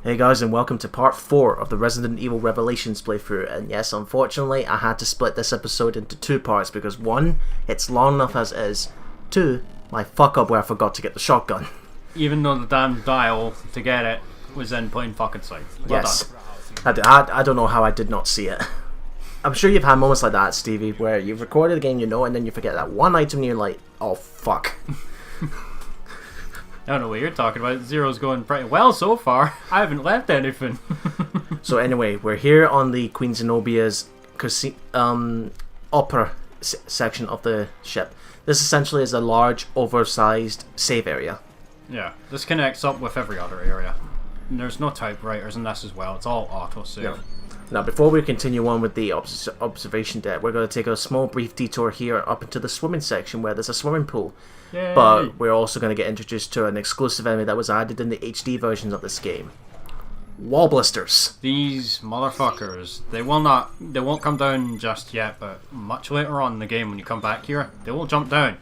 Hey guys, and welcome to part 4 of the Resident Evil Revelations playthrough. And yes, unfortunately, I had to split this episode into 2 parts because 1, it's long enough as is. 2, my fuck up where I forgot to get the shotgun. Even though the damn dial to get it was in plain fucking sight. Well yes. done. I don't know how I did not see it. I'm sure you've had moments like that, Stevie, where you've recorded a game you know and then you forget that one item and you're like, oh fuck. I don't know what you're talking about. Zero's going pretty well so far. I haven't left anything. So anyway, we're here on the Queen Zenobia's opera section of the ship. This essentially is a large, oversized save area. Yeah, this connects up with every other area. And there's no typewriters in this as well. It's all auto-save. No. Now, before we continue on with the observation deck, we're going to take a small brief detour here up into the swimming section where there's a swimming pool. Yay. But we're also going to get introduced to an exclusive enemy that was added in the HD versions of this game. Wall blisters. These motherfuckers, they won't come down just yet, but much later on in the game when you come back here, they will jump down.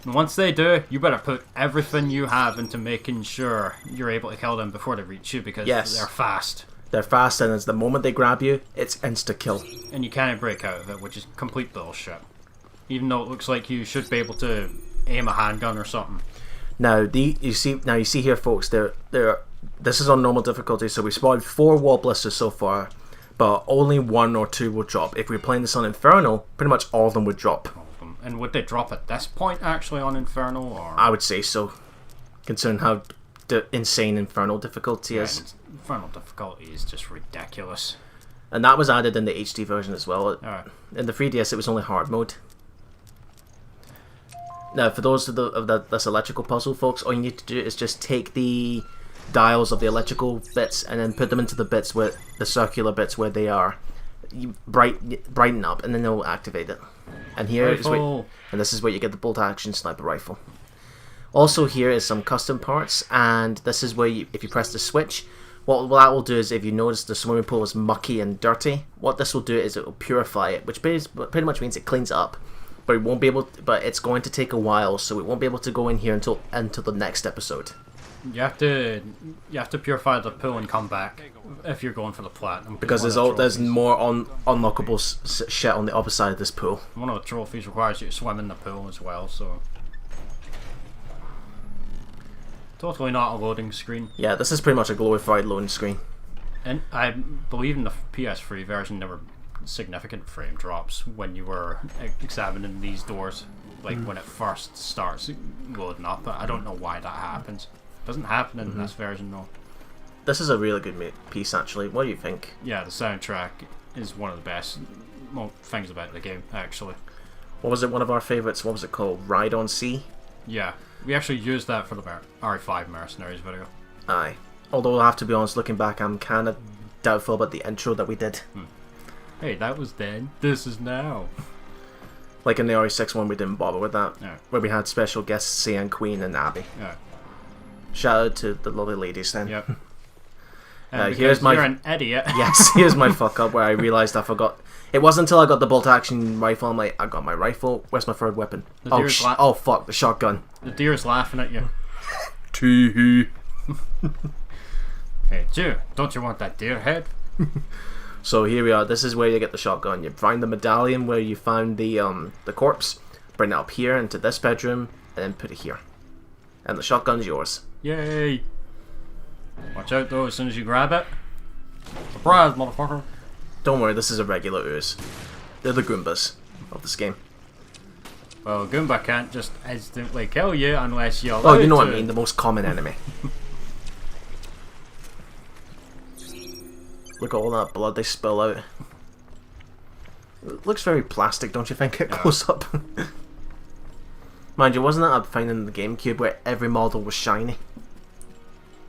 And once they do, you better put everything you have into making sure you're able to kill them before they reach you, because they're fast. They're fast, and it's the moment they grab you, it's insta-kill. And you can't break out of it, which is complete bullshit. Even though it looks like you should be able to aim a handgun or something. Now, you see here, folks. This is on normal difficulty, so we spawned 4 wall blisters so far, but only 1 or 2 will drop. If we were playing this on Inferno, pretty much all of them would drop. And would they drop at this point actually on Inferno, or? I would say so, considering how insane Infernal difficulty is. Infernal difficulty is just ridiculous. And that was added in the HD version as well. Right. In the 3DS, it was only hard mode. Now, for those of this electrical puzzle, folks, all you need to do is just take the dials of the electrical bits and then put them into the bits where the circular bits where they are. You brighten up, and then they'll activate it. And here is this is where you get the bolt action sniper rifle. Also, here is some custom parts, and this is where if you press the switch, what that will do is, if you notice the swimming pool is mucky and dirty, what this will do is it will purify it, which pretty much means it cleans it up. But it won't be able. But it's going to take a while, so we won't be able to go in here until the next episode. You have to purify the pool and come back if you're going for the platinum. Because there's more unlockable shit on the other side of this pool. One of the trophies requires you to swim in the pool as well, so totally not a loading screen. Yeah, this is pretty much a glorified loading screen. And I believe in the PS3 version there were significant frame drops when you were examining these doors, like when it first starts loading up. I don't know why that happens. It doesn't happen in this version though. This is a really good piece, actually. What do you think? Yeah, the soundtrack is one of the best things about the game, actually. What was it? One of our favorites. What was it called? Ride on Sea? Yeah, we actually used that for the RE5 Mercenaries video. Aye. Although I have to be honest, looking back, I'm kind of doubtful about the intro that we did. Hey, that was then. This is now. Like in the RE6 one, we didn't bother with that. Yeah. Where we had special guests, Sian Queen and Abby. Yeah. Shout out to the lovely ladies then. Yep. Here's my. You're an idiot. Yes, here's my fuck up where I realised I forgot. It wasn't until I got the bolt action rifle. I'm like, I got my rifle. Where's my third weapon? Oh fuck, the shotgun. The deer's laughing at you. Tee. Hey, Jew, don't you want that deer head? So here we are. This is where you get the shotgun. You find the medallion where you found the corpse. Bring it up here into this bedroom, and then put it here. And the shotgun's yours. Yay! Watch out though, as soon as you grab it. Surprise, motherfucker! Don't worry, this is a regular ooze. They're the Goombas of this game. Well, Goomba can't just instantly kill you unless you're Oh, you know what I mean, the most common enemy. Look at all that blood they spill out. It looks very plastic, don't you think, at close up? Mind you, wasn't that a thing in the GameCube where every model was shiny?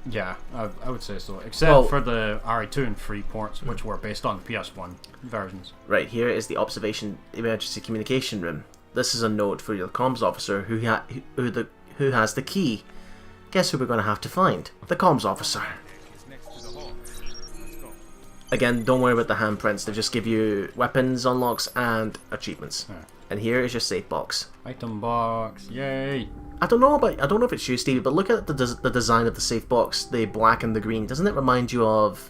Yeah, I would say so. Except for the RE2 and 3 ports, which were based on the PS1 versions. Right, here is the observation emergency communication room. This is a note for your comms officer who has the key. Guess who we're going to have to find? The comms officer. Again, don't worry about the handprints. They just give you weapons unlocks and achievements. Yeah. And here is your safe box. Item box, yay! I don't know if it's you, Stevie, but look at the design of the safe box, the black and the green. Doesn't it remind you of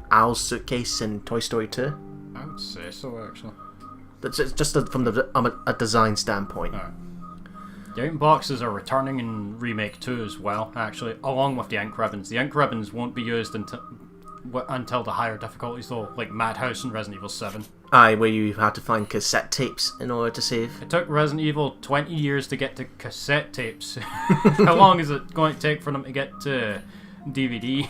Al's suitcase in Toy Story 2? I would say so, actually. That's just from a design standpoint. Alright. The ink boxes are returning in Remake 2 as well, actually, along with the ink ribbons. The ink ribbons won't be used until the higher difficulties, though, like Madhouse and Resident Evil 7. Aye, where you had to find cassette tapes in order to save. It took Resident Evil 20 years to get to cassette tapes. How long is it going to take for them to get to DVD?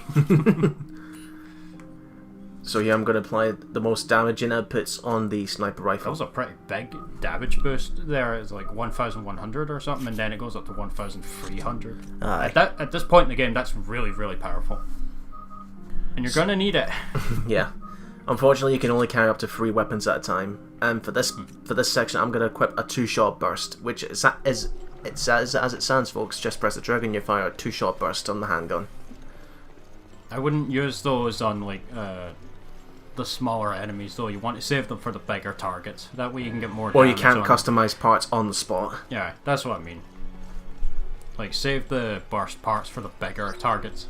So yeah, I'm going to apply the most damaging outputs on the sniper That rifle. was a pretty big damage boost there. It's like 1,100 or something, and then it goes up to 1,300. Aye. At this point in the game, that's really, really powerful. And you're going to need it. Yeah. Unfortunately, you can only carry up to 3 weapons at a time. And for this section, I'm going to equip a 2-shot burst, which as it sounds, folks. Just press the trigger and you fire a 2-shot burst on the handgun. I wouldn't use those on like the smaller enemies, though. You want to save them for the bigger targets. That way you can get more Or you damage can't on customize parts on the spot. them. Yeah, that's what I mean. Like, save the burst parts for the bigger targets.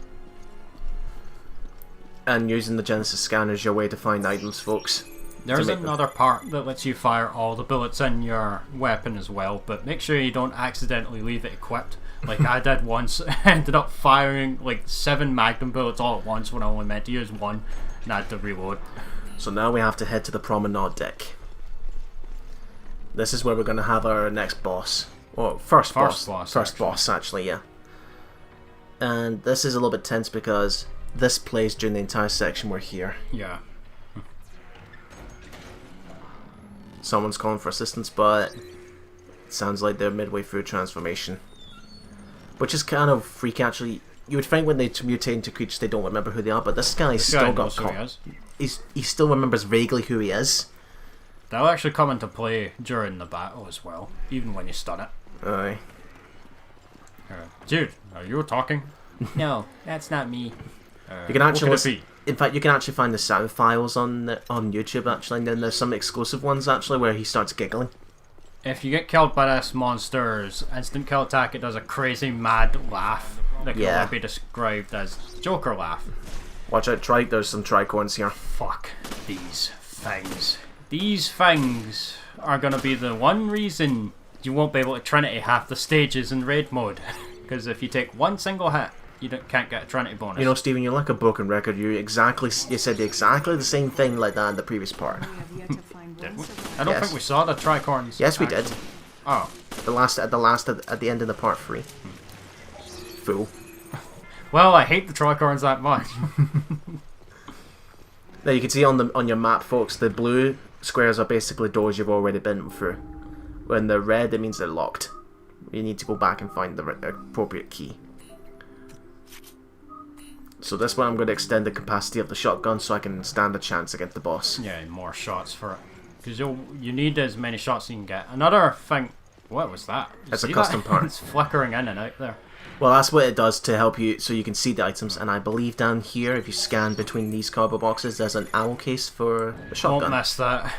And using the Genesis scanner is your way to find items, folks. There's another part that lets you fire all the bullets in your weapon as well, but make sure you don't accidentally leave it equipped. Like I did once. I ended up firing like 7 magnum bullets all at once when I only meant to use 1, and I had to reload. So now we have to head to the Promenade deck. This is where we're going to have our next boss. Well, first boss, actually, yeah. And this is a little bit tense because this plays during the entire section we're here. Yeah. Someone's calling for assistance, but it sounds like they're midway through transformation. Which is kind of freak, actually. You would think when they mutate into creatures they don't remember who they are, but this guy's still got caught. He still remembers vaguely who he is. That'll actually come into play during the battle as well, even when you stun it. Aye. Dude, are you talking? No, that's not me. You can actually what could it be? In fact, you can actually find the sound files on YouTube, actually, and then there's some exclusive ones, actually, where he starts giggling. If you get killed by this monster's instant kill attack, it does a crazy mad laugh that can only be described as Joker laugh. Watch out, there's some tricorns here. Fuck these things. These things are gonna be the one reason you won't be able to Trinity half the stages in raid mode. Because if you take one single hit, you can't get a Trinity bonus. You know, Stephen, you're like a broken record. You said exactly the same thing like that in the previous part. Did we? I don't think we saw the tricorns. Yes, we did. Oh. At the end of the part 3. Fool. Well, I hate the tricorns that much. Now you can see on your map, folks, the blue squares are basically doors you've already been through. When they're red, it means they're locked. You need to go back and find the appropriate key. So this one I'm going to extend the capacity of the shotgun so I can stand a chance against the boss. Yeah, more shots for it. Because you need as many shots as you can get. Another thing... What was that? It's a custom part. It's flickering in and out there. Well, that's what it does to help you so you can see the items. And I believe down here, if you scan between these cardboard boxes, there's an ammo case for a shotgun. Don't miss that.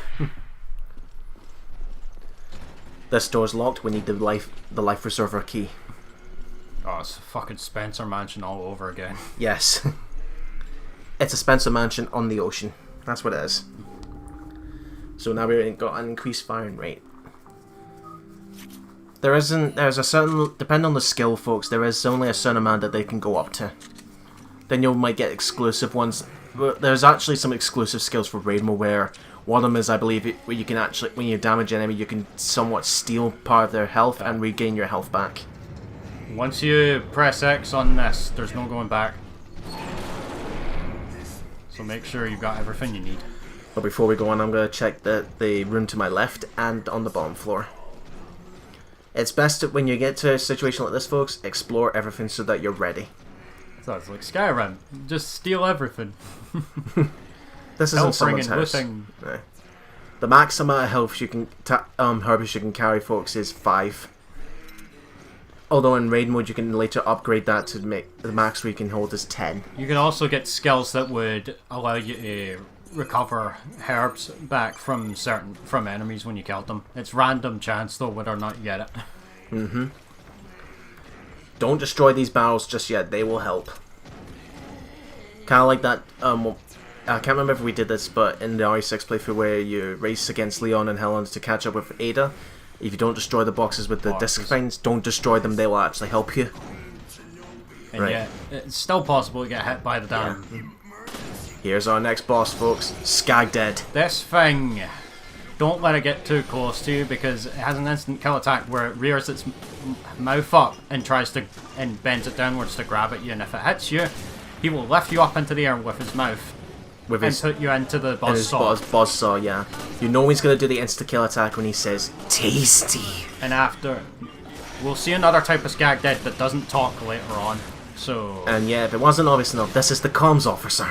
This door's locked. We need the life preserver key. Oh, it's fucking Spencer Mansion all over again. Yes. It's a Spencer Mansion on the ocean. That's what it is. So now we've got an increased firing rate. There's a certain, depending on the skill, folks, there is only a certain amount that they can go up to. Then you might get exclusive ones. There's actually some exclusive skills for raid mode where one of them is, I believe, where you can actually, when you damage an enemy, you can somewhat steal part of their health and regain your health back. Once you press X on this, there's no going back. So make sure you've got everything you need. But before we go on, I'm going to check the room to my left and on the bottom floor. It's best when you get to a situation like this, folks, explore everything so that you're ready. Sounds like Skyrim. Just steal everything. This isn't someone's house. No. The max amount of health you can herbs you can carry, folks, is 5. Although in raid mode you can later upgrade that to make the max we can hold is 10. You can also get skills that would allow you to recover herbs back from enemies when you killed them. It's random chance though whether or not you get it. Don't destroy these barrels just yet. They will help. Kind of like that. I can't remember if we did this, but in the RE6 playthrough where you race against Leon and Helen to catch up with Ada, if you don't destroy the boxes with the disc things, don't destroy them. They will actually help you. And right. Yeah, it's still possible to get hit by the damn. Yeah. Here's our next boss, folks. Scagdead. This thing. Don't let it get too close to you because it has an instant kill attack where it rears its mouth up and tries to bends it downwards to grab at you. And if it hits you, he will lift you up into the air with his mouth and put you into the buzzsaw. Yeah. You know he's gonna do the insta kill attack when he says tasty. And after, we'll see another type of Scagdead that doesn't talk later on. So. And yeah, if it wasn't obvious enough, this is the comms officer.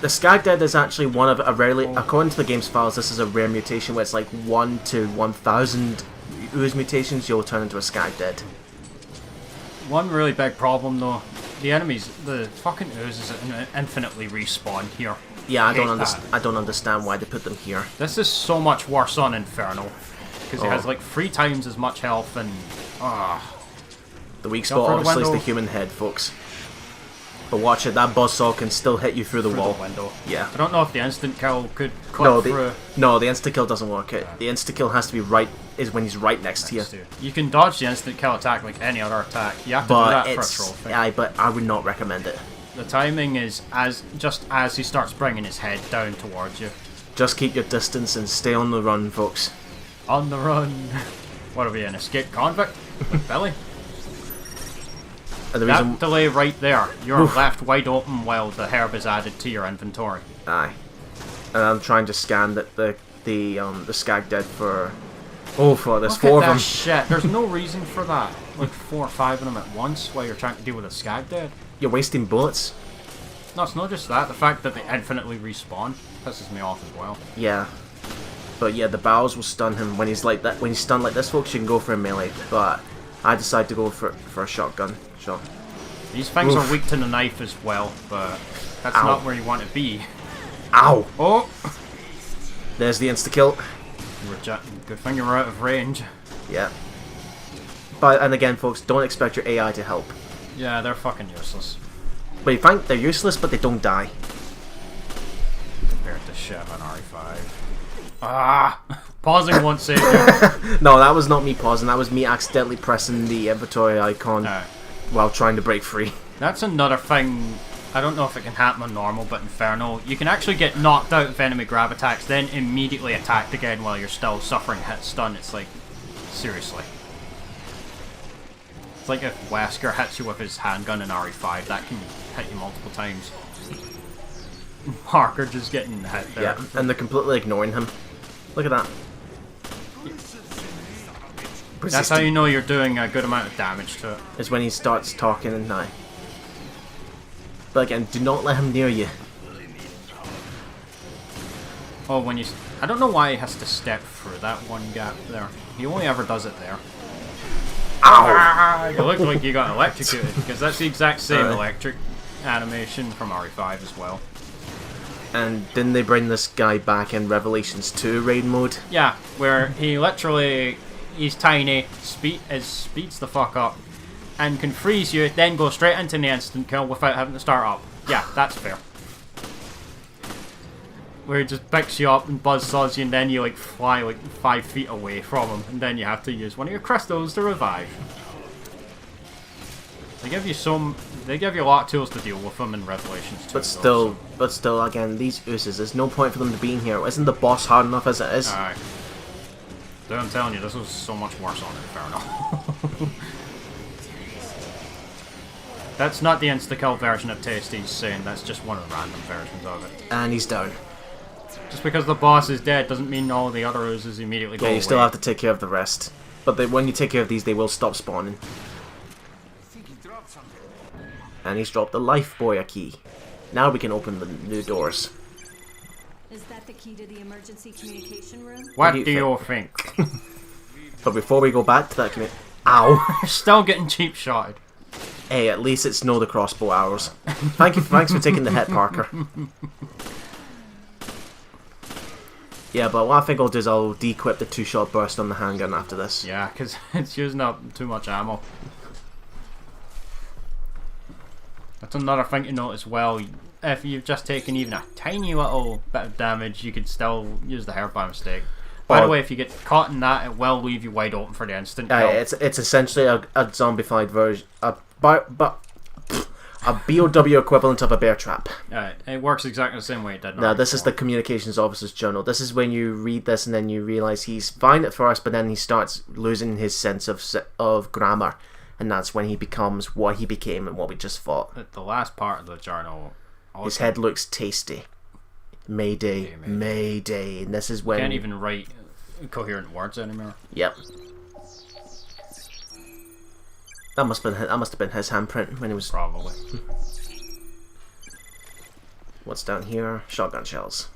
The Scagdead is actually one of a rarely, according to the game's files, this is a rare mutation where it's like 1 to 1,000 ooze mutations, you'll turn into a Scagdead. One really big problem though, the enemies, the fucking oozes infinitely respawn here. Yeah, I don't understand why they put them here. This is so much worse on Inferno, because he has like 3 times as much health and... The weak spot obviously is the human head, folks. But watch it, that buzzsaw can still hit you through the wall. Window. Yeah. I don't know if the instant kill could cut through. No, the instant kill doesn't work. The instant kill has to be when he's right next to you. You can dodge the instant kill attack like any other attack. You have to do that for a trophy. Yeah, but I would not recommend it. The timing is just as he starts bringing his head down towards you. Just keep your distance and stay on the run, folks. On the run. What are we, an escaped convict? With Billy? That delay right there, you're left wide open while the herb is added to your inventory. Aye. And I'm trying to scan the Scagdead for... Oh, for there's 4 of them. Shit, there's no reason for that. Like 4 or 5 of them at once while you're trying to deal with a Scagdead. You're wasting bullets. No, it's not just that. The fact that they infinitely respawn pisses me off as well. Yeah. But yeah, the barrels will stun him when he's like that. When he's stunned like this, folks, you can go for a melee. But I decided to go for a shotgun. These things are weak to the knife as well, but that's not where you want to be. Ow! Oh! There's the insta-kill. Good thing you were out of range. Yeah. And again, folks, don't expect your AI to help. Yeah, they're fucking useless. But you think they're useless, but they don't die. Compared to shit on RE5. Pausing won't save you. No, that was not me pausing. That was me accidentally pressing the inventory icon while trying to break free. That's another thing. I don't know if it can happen on normal, but Inferno, you can actually get knocked out of enemy grab attacks, then immediately attacked again while you're still suffering hit stun. It's like, seriously. It's like if Wesker hits you with his handgun in RE5, that can hit you multiple times. Parker just getting hit there. Yeah, and they're completely ignoring him. Look at that. That's how you know you're doing a good amount of damage to it. Is when he starts talking and die. But again, do not let him near you. Oh, when you... I don't know why he has to step through that one gap there. He only ever does it there. Ow! You look like you got electrocuted, because that's the exact same electric animation from RE5 as well. And didn't they bring this guy back in Revelations 2 raid mode? Yeah, where he literally... He's tiny, speeds the fuck up, and can freeze you, then go straight into the instant kill without having to start up. Yeah, that's fair. Where he just picks you up and buzzsaws you, and then you like fly like 5 feet away from him, and then you have to use one of your crystals to revive. They give you a lot of tools to deal with them in Revelations 2. But still, again, these oozes, there's no point for them to be in here. Isn't the boss hard enough as it is? Alright. Dude, I'm telling you, this was so much worse on Inferno. That's not the insta-kill version of Tasty's saying, that's just one of the random versions of it. And he's down. Just because the boss is dead doesn't mean all the other oozes immediately go away. Yeah, you still have to take care of the rest. But when you take care of these, they will stop spawning. And he's dropped the life boy a key. Now we can open the new doors. Is that the key to the emergency communication room? What do you think? But before we go back to that ow! Still getting cheap shotted. Hey, at least it's no the crossbow arrows. Thanks for taking the hit, Parker. Yeah, but what I think I'll do is I'll de-equip the 2-shot burst on the handgun after this. Yeah, because it's using up too much ammo. That's another thing to note as well. If you've just taken even a tiny little bit of damage, you could still use the hair by mistake. By the way, if you get caught in that, it will leave you wide open for the instant kill. It's essentially a zombified version, a BOW equivalent of a bear trap. It works exactly the same way it did. Now, this is the communications officer's journal. This is when you read this and then you realise he's fine at first, but then he starts losing his sense of grammar, and that's when he becomes what he became and what we just fought. The last part of the journal. His head looks tasty. Mayday, Mayday, and this is when can't even write coherent words anymore. Yep. That must have been his handprint when he was. Probably. What's down here? Shotgun shells.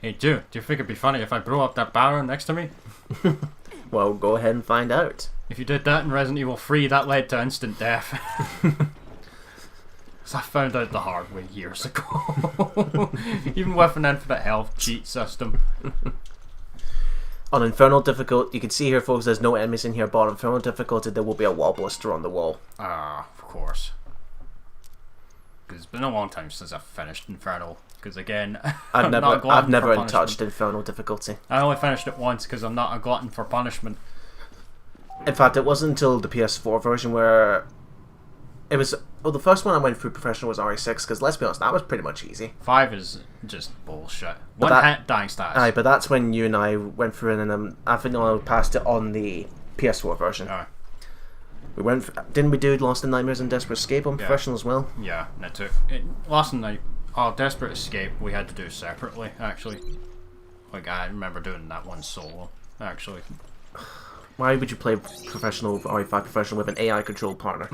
Hey, do you think it'd be funny if I blew up that barrel next to me? Well, go ahead and find out. If you did that in Resident Evil 3, that led to instant death. So I found out the hard way years ago. Even with an infinite health cheat system. On Infernal difficulty, you can see here, folks, there's no enemies in here, but on Infernal difficulty, there will be a wall blister on the wall. Ah, of course. Because it's been a long time since I've finished Infernal. Because again, I've never touched Infernal difficulty. I only finished it once because I'm not a glutton for punishment. In fact, it wasn't until the PS4 version where it was. Well, the first one I went through professional was RE6, because let's be honest, that was pretty much easy. 5 is just bullshit. One hit dying stats. Aye, but that's when you and I went through it, and I think I passed it on the PS4 version. Aye. We went. Didn't we do Lost in Nightmares and Desperate Escape on professional as well? Yeah, and it took Lost in Night. Oh, Desperate Escape we had to do separately, actually. Like, I remember doing that one solo, actually. Why would you play professional RE5 professional with an AI controlled partner?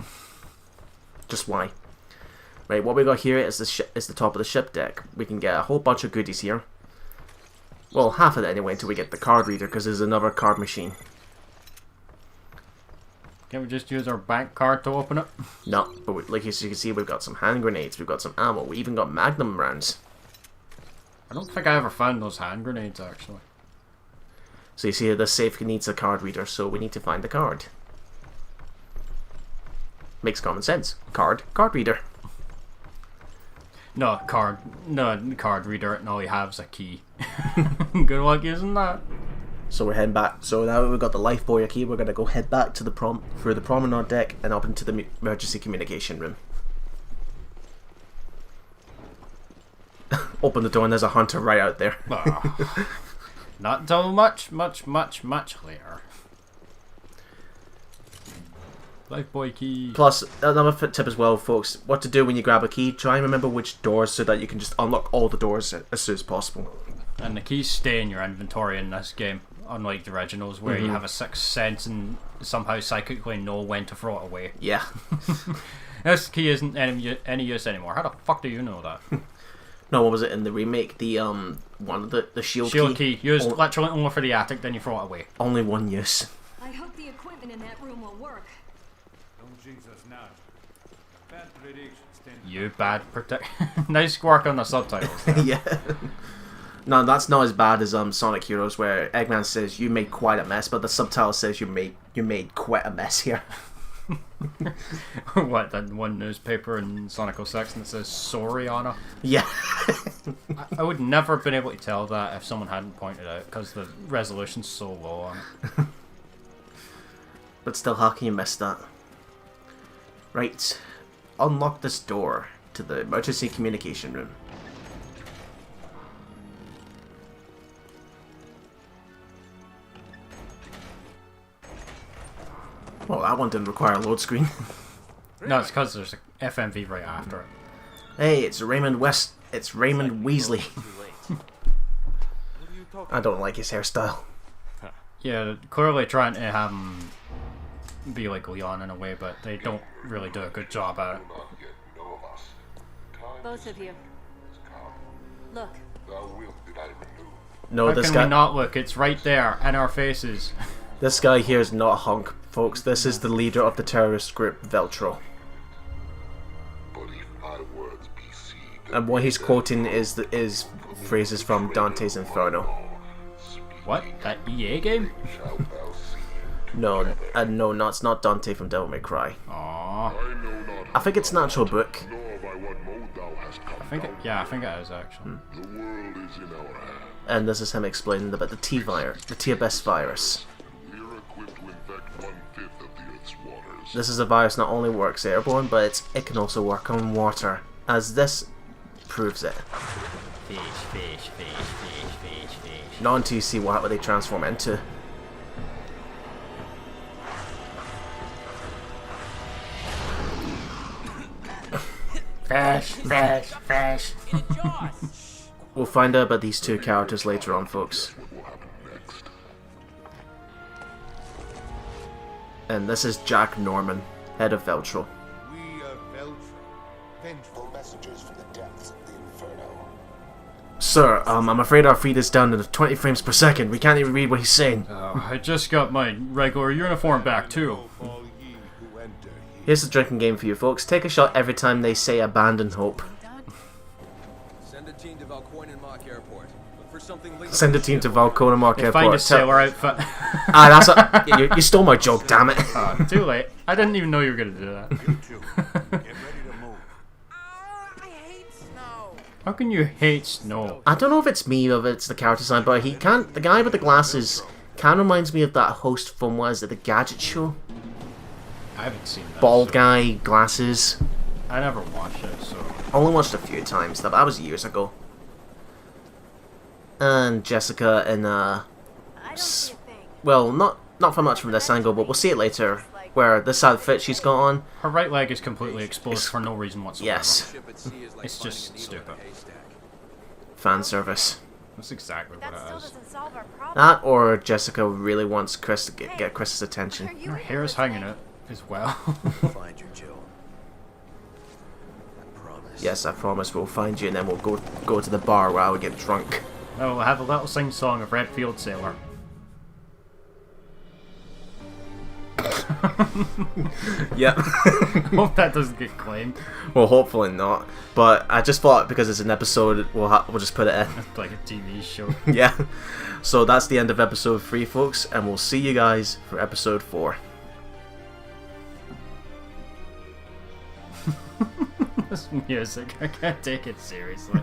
Just why? Right, what we got here is the top of the ship deck. We can get a whole bunch of goodies here. Well, half of it anyway until we get the card reader, because there's another card machine. Can't we just use our bank card to open it? No, but like as you can see, we've got some hand grenades, we've got some ammo, we even got magnum rounds. I don't think I ever found those hand grenades, actually. So you see, this safe needs a card reader, so we need to find the card. Makes common sense. Card reader. No, card reader, and all you have is a key. Good luck using that. So we're heading back. So now we've got the life buoy key, we're going to go head back to the through the promenade deck and up into the emergency communication room. Open the door and there's a hunter right out there. Not until much later. Lifebuoy key. Plus, another tip as well, folks, what to do when you grab a key, try and remember which doors so that you can just unlock all the doors as soon as possible. And the keys stay in your inventory in this game, unlike the originals where you have a sixth sense and somehow psychically know when to throw it away. Yeah. This key isn't any use anymore. How the fuck do you know that? No, what was it in the remake? The one of the shield key. Shield key used literally only for the attic, then you throw it away. Only one use. I hope the equipment in that room will work. Don't jinx us now. Bad predictions tend to You bad predict. Nice work on the subtitles. Yeah. No, that's not as bad as Sonic Heroes, where Eggman says you made quite a mess, but the subtitle says you made quite a mess here. What, that one newspaper in Sonic 06 and it says sorry on it? Yeah. I would never have been able to tell that if someone hadn't pointed out, because the resolution's so low on it. But still, how can you miss that? Right. Unlock this door to the emergency communication room. Well, that one didn't require a load screen. No, it's because there's a FMV right after it. Hey, it's Raymond West. It's Raymond Weasley. I don't like his hairstyle. Yeah, clearly trying to have him be like Leon in a way, but they don't really do a good job at it. Both of you. Look. No, How this can guy. we not look? It's right there in our faces. This guy here is not a hunk, folks. This is the leader of the terrorist group, Veltro. But if my words be seed, And what he's quoting is phrases from Dante's Inferno. What? That EA game? No, no, it's not Dante from Devil May Cry. Aww. I think it's an actual book. I think it is actually. And this is him explaining about the T-virus, the T-Abyss virus. This is a virus not only works airborne, but it can also work on water, as this proves it. Fish. Not until you see what they transform into. Fish. We'll find out about these two characters later on, folks. And this is Jack Norman, head of Veltro. We are Veltro, vengeful messengers from the depths of the Inferno. Sir, I'm afraid our feed is down to 20 frames per second. We can't even read what he's saying. I just got my regular uniform back too. All ye who enter here. Here's the drinking game for you folks. Take a shot every time they say abandon hope. Send a team to Valcoin-Mock Airport. Look for something linked. Send a team to Valconamark Find Airport. a sailor outfit. You stole my joke, damn it. Too late. I didn't even know you were gonna do that. You two, get ready to move. I hate snow. How can you hate snow? I don't know if it's me or if it's the character design, but he can't. The guy with the glasses kind of reminds me of that host from, what is it, the Gadget Show? I haven't seen that. Bald so guy, glasses. I never watched it, so. Only watched a few times. That was years ago. And Jessica in well, not for much from this angle, but we'll see it later. Where this outfit she's got on. Her right leg is completely exposed for no reason whatsoever. Yes, Ship at sea is like It's just finding a needle in a stupid. haystack. fan service. That's exactly what That it still is. doesn't solve our problem. That or Jessica really wants Chris to get Chris's attention. You Her in hair is this hanging thing? out as well. Find you, Jill. I promise. Yes, I promise we'll find you, and then we'll go to the bar where I would get drunk. Oh, we'll have a little sing-song of Redfield Sailor. Yep. Hope that doesn't get claimed. Well, hopefully not. But I just thought because it's an episode, we'll just put it in. Like a TV show. Yeah. So that's the end of episode 3, folks, and we'll see you guys for episode 4. This music, I can't take it seriously.